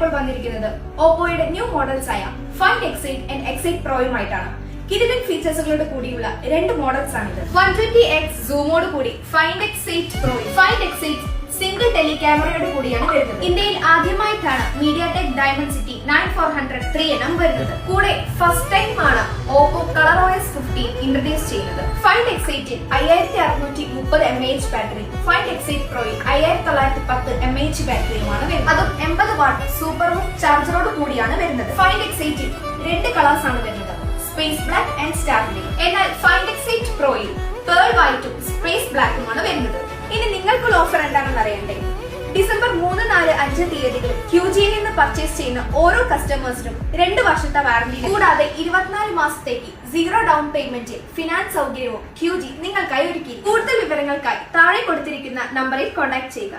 ഇപ്പോൾ വന്നിരിക്കുന്നത് ഓപ്പോയുടെ ന്യൂ മോഡൽസ് ആയ ഫൈൻഡ് X8 and X8 പ്രോയുമായിട്ടാണ്. കിടിലൻ ഫീച്ചേഴ്സുകളോട് കൂടിയുള്ള രണ്ട് മോഡൽസ് ആണിത്. 120x സൂമോട് കൂടി find X8 Pro, find X8 single tele ക്യാമറയോട് കൂടിയാണ് വരുന്നത്. ഇന്ത്യയിൽ ആദ്യമായിട്ടാണ് മീഡിയാടെക് ഡയമൻസിറ്റി 9400 3nm വരുന്നത്. കൂടെ ഫസ്റ്റ് ടൈം ആണ് ഓപ്പോ ColorOS 15 ഇൻട്രൊഡ്യൂസ് ചെയ്യുന്നത്. Find X8 5630 mAh battery, find X8 Proയിൽ 5910 mAh ബാറ്ററിയുമാണ് വരുന്നത്. അതും 80 വാട്ട് സൂപ്പർ ഹുക്ക് ചാർജറോട് കൂടിയാണ് വരുന്നത്. ഫൈൻഡ് X8 രണ്ട് കളേഴ്സ് ആണ് വരുന്നത്, space black and star green. എന്നാൽ ഫൈൻഡ് X8 Proയിൽ പേൾ വൈറ്റും സ്പേസ് ബ്ലാക്കുമാണ് വരുന്നത്. ഇനി നിങ്ങൾക്കുള്ള ഓഫർ എന്താണെന്ന് അറിയണ്ടേ? ഡിസംബർ 3, 4, 5 തീയതികളിൽ QGയിൽ നിന്ന് പർച്ചേസ് ചെയ്യുന്ന ഓരോ കസ്റ്റമേഴ്സിനും 2 വർഷത്തെ വാറന്റി, കൂടാതെ 24 മാസത്തേക്ക് 0 ഡൗൺ പേയ്മെന്റിൽ ഫിനാൻസ് സൗകര്യവും QG നിങ്ങൾക്കായി ഒരുക്കി. കൂടുതൽ വിവരങ്ങൾക്കായി താഴെ കൊടുത്തിരിക്കുന്ന നമ്പറിൽ കോൺടാക്ട് ചെയ്യുക.